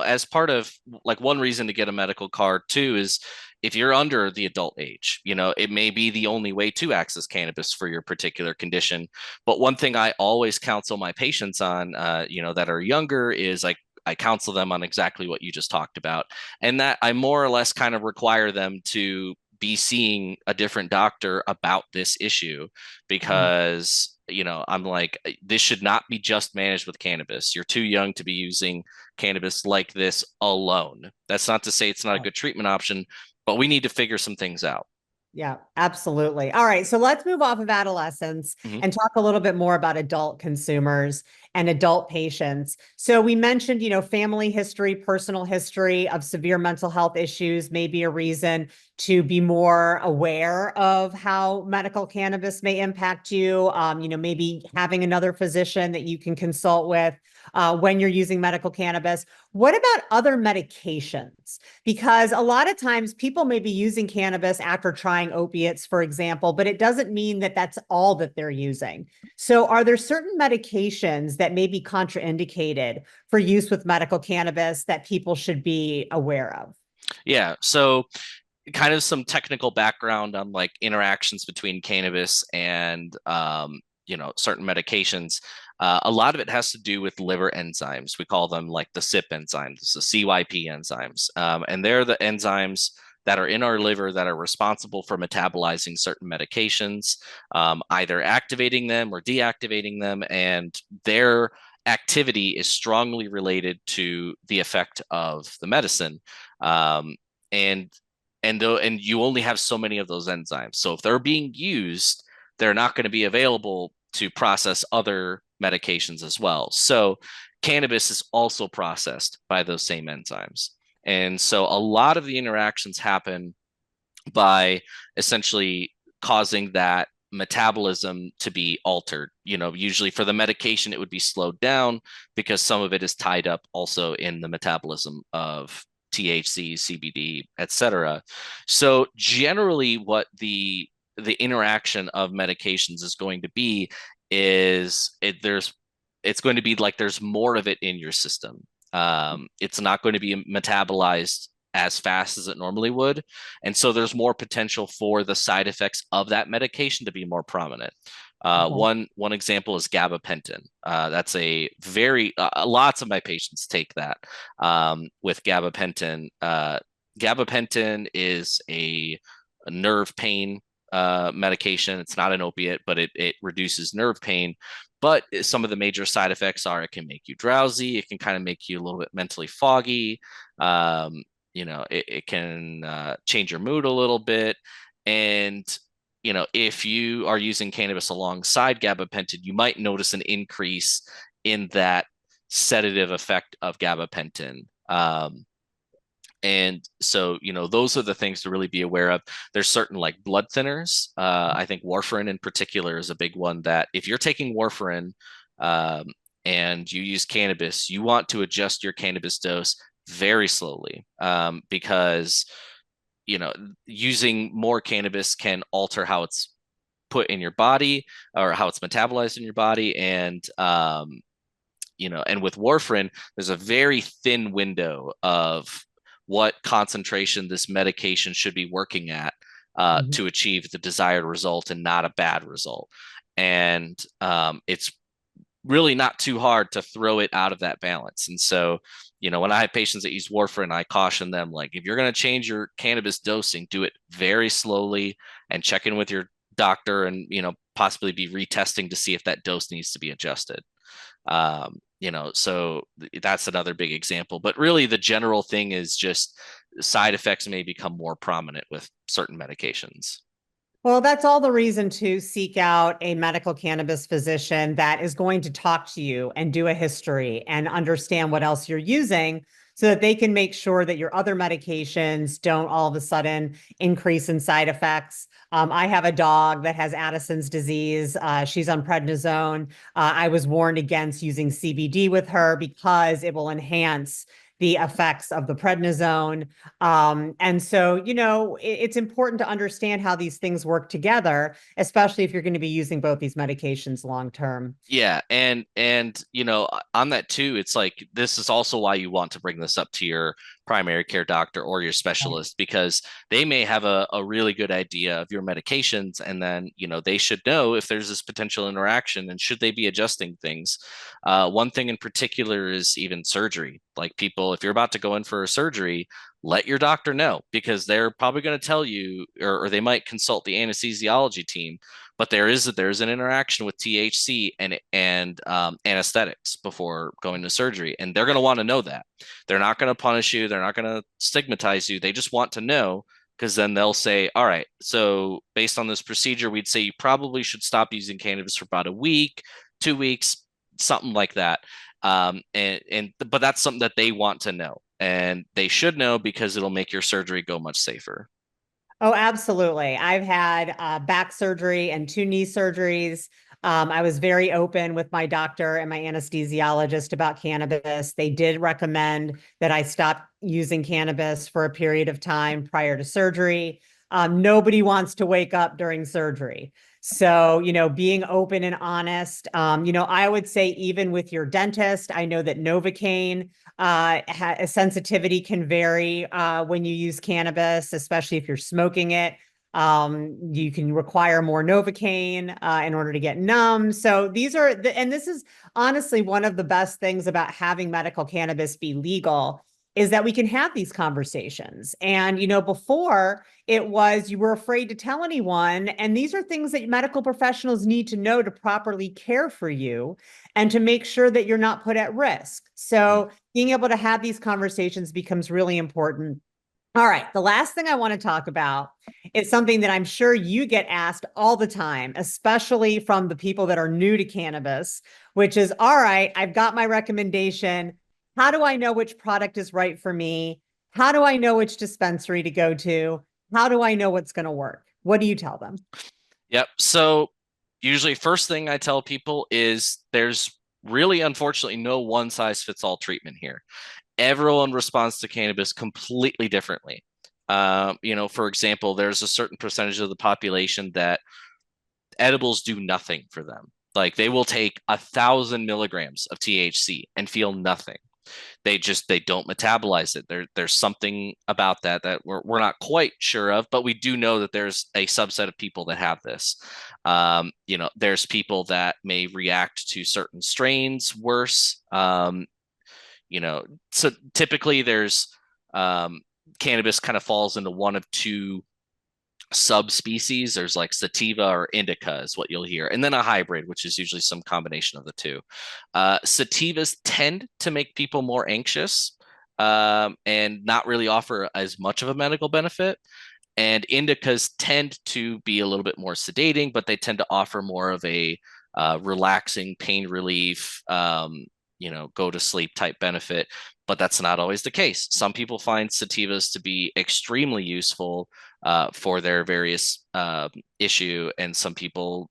Speaker 2: as part of, like, one reason to get a medical card too is if you're under the adult age, it may be the only way to access cannabis for your particular condition. But one thing I always counsel my patients on, that are younger, is like, I counsel them on exactly what you just talked about, and that I more or less kind of require them to be seeing a different doctor about this issue, because I'm like, this should not be just managed with cannabis. You're too young to be using cannabis like this alone. That's not to say it's not a good treatment option, but we need to figure some things out.
Speaker 1: Yeah, absolutely. All right. So let's move off of adolescents
Speaker 2: Mhm.
Speaker 1: and talk a little bit more about adult consumers and adult patients. So we mentioned, family history, personal history of severe mental health issues may be a reason to be more aware of how medical cannabis may impact you. Maybe having another physician that you can consult with when you're using medical cannabis. What about other medications? Because a lot of times people may be using cannabis after trying opiates, for example, but it doesn't mean that that's all that they're using. So, are there certain medications that may be contraindicated for use with medical cannabis that people should be aware of?
Speaker 2: Yeah. So, kind of some technical background on like interactions between cannabis and certain medications. A lot of it has to do with liver enzymes. We call them like the CYP enzymes, the CYP enzymes, and they're the enzymes that are in our liver that are responsible for metabolizing certain medications, either activating them or deactivating them, and their activity is strongly related to the effect of the medicine. And and you only have so many of those enzymes. So if they're being used, they're not going to be available to process other medications as well. So cannabis is also processed by those same enzymes. And so a lot of the interactions happen by essentially causing that metabolism to be altered. Usually for the medication, it would be slowed down because some of it is tied up also in the metabolism of THC, CBD, etc. So generally, what the interaction of medications is going to be is it's going to be like there's more of it in your system. It's not going to be metabolized as fast as it normally would. And so there's more potential for the side effects of that medication to be more prominent.
Speaker 1: Okay.
Speaker 2: One example is gabapentin. That's a very lots of my patients take that with gabapentin. Gabapentin is a nerve pain medication. It's not an opiate, but it reduces nerve pain. But some of the major side effects are it can make you drowsy. It can kind of make you a little bit mentally foggy. It can change your mood a little bit. And, if you are using cannabis alongside gabapentin, you might notice an increase in that sedative effect of gabapentin. And so, those are the things to really be aware of. There's certain like blood thinners. I think warfarin in particular is a big one that if you're taking warfarin um, and you use cannabis, you want to adjust your cannabis dose very slowly because, using more cannabis can alter how it's put in your body or how it's metabolized in your body. And with warfarin, there's a very thin window of what concentration this medication should be working at
Speaker 1: Mhm.
Speaker 2: to achieve the desired result and not a bad result. And it's really not too hard to throw it out of that balance. And so, when I have patients that use warfarin, I caution them like, if you're going to change your cannabis dosing, do it very slowly and check in with your doctor and, possibly be retesting to see if that dose needs to be adjusted. So that's another big example. But really, the general thing is just side effects may become more prominent with certain medications.
Speaker 1: Well, that's all the reason to seek out a medical cannabis physician that is going to talk to you and do a history and understand what else you're using so that they can make sure that your other medications don't all of a sudden increase in side effects. I have a dog that has Addison's disease. She's on prednisone. I was warned against using CBD with her because it will enhance the effects of the prednisone. And so, it's important to understand how these things work together, especially if you're going to be using both these medications long term.
Speaker 2: Yeah, and on that too, it's like this is also why you want to bring this up to your primary care doctor or your specialist because they may have a really good idea of your medications and then they should know if there's this potential interaction and should they be adjusting things. One thing in particular is even surgery. Like people, if you're about to go in for a surgery, let your doctor know because they're probably going to tell you or they might consult the anesthesiology team, but there's an interaction with THC and anesthetics before going to surgery, and they're going to want to know that. They're not going to punish you. They're not going to stigmatize you. They just want to know because then they'll say, all right, so based on this procedure, we'd say you probably should stop using cannabis for about a week, 2 weeks, something like that. But that's something that they want to know, and they should know because it'll make your surgery go much safer.
Speaker 1: Oh, absolutely. I've had back surgery and two knee surgeries. I was very open with my doctor and my anesthesiologist about cannabis. They did recommend that I stop using cannabis for a period of time prior to surgery. Nobody wants to wake up during surgery. So, being open and honest, I would say even with your dentist, I know that Novocaine sensitivity can vary when you use cannabis, especially if you're smoking it. You can require more Novocaine in order to get numb. So and this is honestly one of the best things about having medical cannabis be legal is that we can have these conversations. And, before it was you were afraid to tell anyone. And these are things that medical professionals need to know to properly care for you and to make sure that you're not put at risk.
Speaker 2: Mm.
Speaker 1: So being able to have these conversations becomes really important. All right. The last thing I want to talk about is something that I'm sure you get asked all the time, especially from the people that are new to cannabis, which is, all right, I've got my recommendation. How do I know which product is right for me? How do I know which dispensary to go to? How do I know what's going to work? What do you tell them?
Speaker 2: Yep. So usually first thing I tell people is there's really unfortunately no one size fits all treatment here. Everyone responds to cannabis completely differently. For example, there's a certain percentage of the population that edibles do nothing for them. Like they will take 1,000 milligrams of THC and feel nothing. They don't metabolize it. There's something about that we're not quite sure of, but we do know that there's a subset of people that have this. There's people that may react to certain strains worse. You know, so typically there's cannabis kind of falls into one of two subspecies. There's like sativa or indica is what you'll hear, and then a hybrid, which is usually some combination of the two. Sativas tend to make people more anxious and not really offer as much of a medical benefit. And indicas tend to be a little bit more sedating, but they tend to offer more of a relaxing pain relief, go to sleep type benefit. But that's not always the case. Some people find sativas to be extremely useful for their various issue, and some people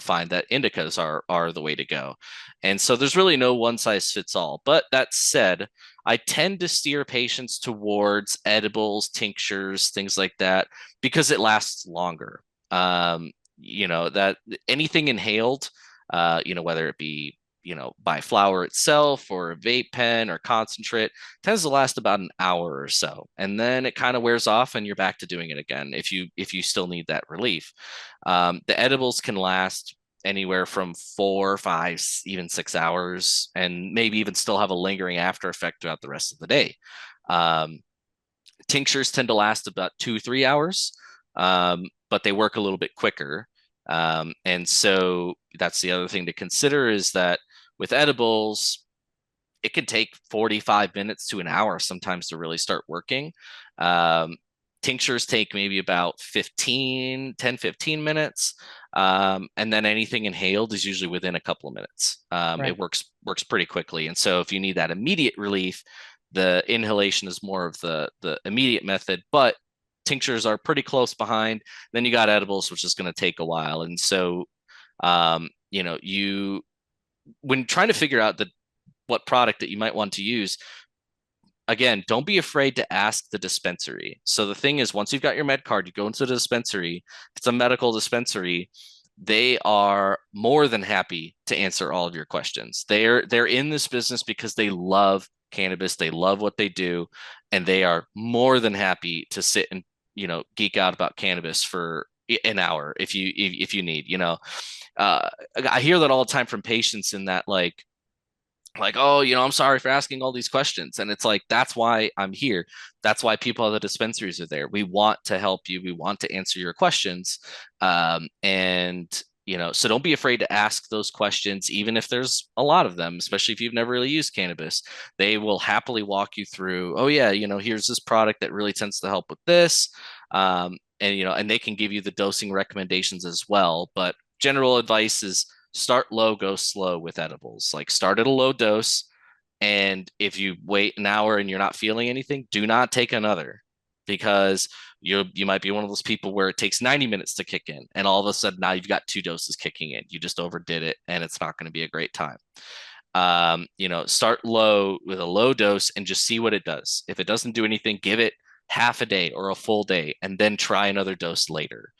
Speaker 2: find that indicas are the way to go. And so there's really no one size fits all. But that said, I tend to steer patients towards edibles, tinctures, things like that, because it lasts longer. That anything inhaled, whether it be by flower itself or a vape pen or concentrate, tends to last about an hour or so, and then it kind of wears off and you're back to doing it again if you still need that relief. The edibles can last anywhere from 4, 5, even 6 hours, and maybe even still have a lingering after effect throughout the rest of the day. um, Tinctures tend to last about 2, 3 hours, but they work a little bit quicker. And so that's the other thing to consider, is that with edibles, it can take 45 minutes to an hour sometimes to really start working. Um, Tinctures take maybe about 15 minutes. And then anything inhaled is usually within a couple of minutes.
Speaker 1: Right.
Speaker 2: It works pretty quickly. And so if you need that immediate relief, the inhalation is more of the immediate method, but tinctures are pretty close behind. Then you got edibles, which is going to take a while. And so, you when trying to figure out what product that you might want to use, again, don't be afraid to ask the dispensary. So the thing is, once you've got your med card, you go into the dispensary. If it's a medical dispensary, they are more than happy to answer all of your questions. They're in this business because they love cannabis, they love what they do, and they are more than happy to sit and geek out about cannabis for an hour if you need. I hear that all the time from patients, in that like, oh, I'm sorry for asking all these questions. And it's like, that's why I'm here. That's why people at the dispensaries are there. We want to help you. We want to answer your questions. So don't be afraid to ask those questions, even if there's a lot of them, especially if you've never really used cannabis. They will happily walk you through, oh yeah, here's this product that really tends to help with this. And they can give you the dosing recommendations as well. But general advice is, start low, go slow with edibles. Like, start at a low dose, and if you wait an hour and you're not feeling anything, do not take another, because you might be one of those people where it takes 90 minutes to kick in, and all of a sudden now you've got 2 doses kicking in. You just overdid it, and it's not going to be a great time. Start low with a low dose and just see what it does. If it doesn't do anything, give it half a day or a full day, and then try another dose later.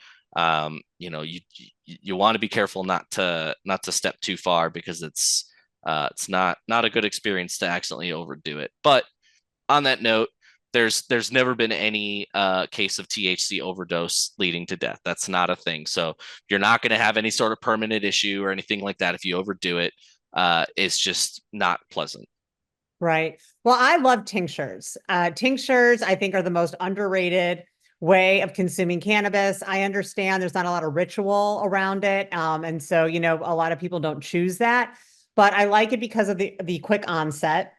Speaker 2: You want to be careful not to step too far, because it's not a good experience to accidentally overdo it. But on that note, there's never been any case of THC overdose leading to death. That's not a thing. So you're not going to have any sort of permanent issue or anything like that if you overdo it. It's just not pleasant.
Speaker 1: Right. Well, I love tinctures. Tinctures, I think, are the most underrated way of consuming cannabis. I understand there's not a lot of ritual around it. And so, a lot of people don't choose that, but I like it because of the quick onset.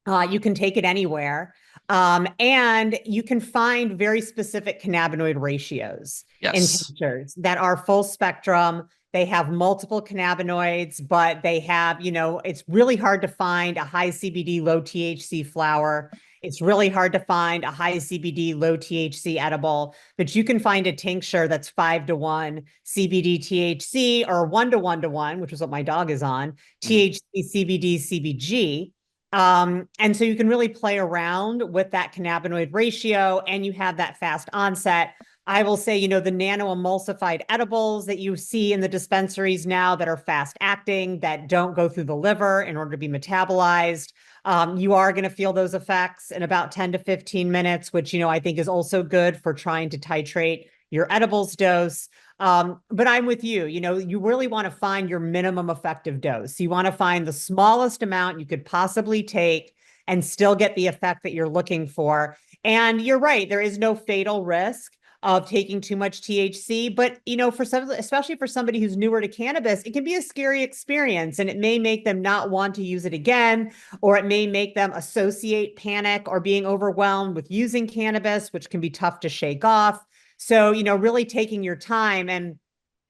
Speaker 1: You can take it anywhere. And you can find very specific cannabinoid ratios in
Speaker 2: Yes.
Speaker 1: tinctures that are full spectrum. They have multiple cannabinoids, but they have, it's really hard to find a high CBD, low THC flower. It's really hard to find a high CBD, low THC edible, but you can find a tincture that's 5-to-1 CBD THC or 1-to-1-to-1, which is what my dog is on,
Speaker 2: Mhm.
Speaker 1: THC, CBD, CBG. And so you can really play around with that cannabinoid ratio and you have that fast onset. I will say, the nano emulsified edibles that you see in the dispensaries now that are fast acting, that don't go through the liver in order to be metabolized. You are going to feel those effects in about 10 to 15 minutes, which, I think is also good for trying to titrate your edibles dose. But I'm with you. You really want to find your minimum effective dose. You want to find the smallest amount you could possibly take and still get the effect that you're looking for. And you're right, there is no fatal risk of taking too much THC, but for some, especially for somebody who's newer to cannabis, it can be a scary experience and it may make them not want to use it again, or it may make them associate panic or being overwhelmed with using cannabis, which can be tough to shake off. So, really taking your time. And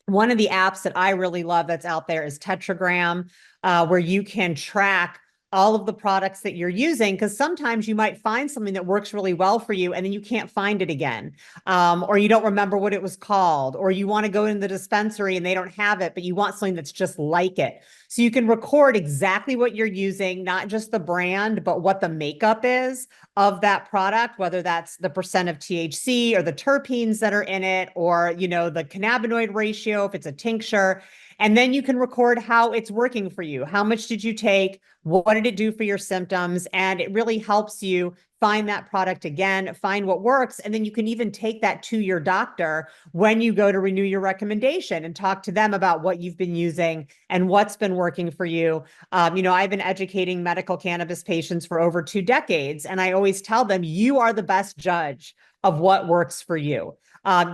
Speaker 1: one of the apps that I really love that's out there is Tetragram, where you can track all of the products that you're using, because sometimes you might find something that works really well for you and then you can't find it again, or you don't remember what it was called, or you want to go in the dispensary and they don't have it, but you want something that's just like it. So you can record exactly what you're using, not just the brand, but what the makeup is of that product, whether that's the percent of THC or the terpenes that are in it, or, the cannabinoid ratio, if it's a tincture. And then you can record how it's working for you. How much did you take? What did it do for your symptoms? And it really helps you find that product again, find what works. And then you can even take that to your doctor when you go to renew your recommendation and talk to them about what you've been using and what's been working for you. I've been educating medical cannabis patients for over 2 decades, and I always tell them, you are the best judge of what works for you.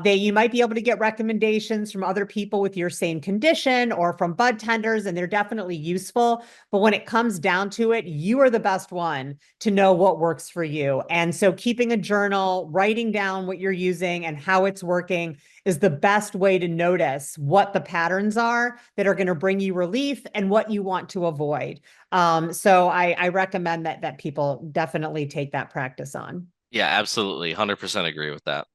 Speaker 1: You might be able to get recommendations from other people with your same condition or from bud tenders, and they're definitely useful. But when it comes down to it, you are the best one to know what works for you. And so keeping a journal, writing down what you're using and how it's working is the best way to notice what the patterns are that are going to bring you relief and what you want to avoid. So I recommend that people definitely take that practice on.
Speaker 2: Yeah, absolutely. 100% agree with that.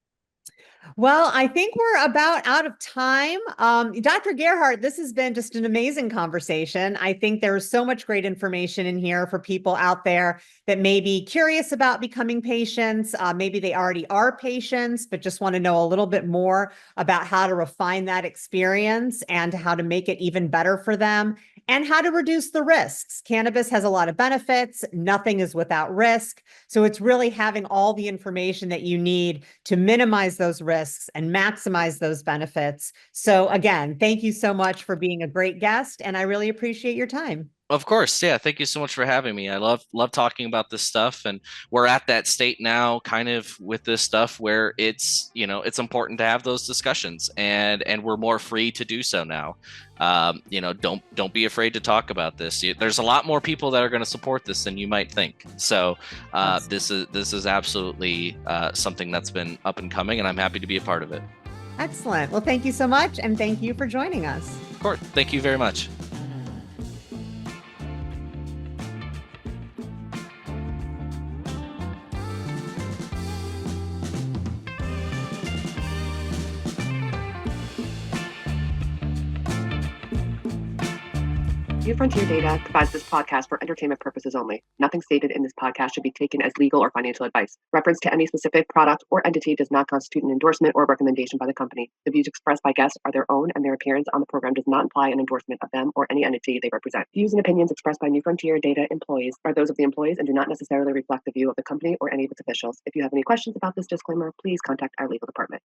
Speaker 1: Well, I think we're about out of time. Dr. Gerhart, this has been just an amazing conversation. I think there's so much great information in here for people out there that may be curious about becoming patients. Maybe they already are patients, but just want to know a little bit more about how to refine that experience and how to make it even better for them and how to reduce the risks. Cannabis has a lot of benefits. Nothing is without risk. So it's really having all the information that you need to minimize those risks and maximize those benefits. So again, thank you so much for being a great guest, and I really appreciate your time.
Speaker 2: Of course, yeah. Thank you so much for having me. I love talking about this stuff, and we're at that state now, kind of with this stuff where it's important to have those discussions, and we're more free to do so now. Don't be afraid to talk about this. There's a lot more people that are going to support this than you might think. So this is absolutely something that's been up and coming, and I'm happy to be a part of it.
Speaker 1: Excellent. Well, thank you so much, and thank you for joining us.
Speaker 2: Of course, thank you very much.
Speaker 3: New Frontier Data provides this podcast for entertainment purposes only. Nothing stated in this podcast should be taken as legal or financial advice. Reference to any specific product or entity does not constitute an endorsement or recommendation by the company. The views expressed by guests are their own, and their appearance on the program does not imply an endorsement of them or any entity they represent. Views and opinions expressed by New Frontier Data employees are those of the employees and do not necessarily reflect the view of the company or any of its officials. If you have any questions about this disclaimer, please contact our legal department.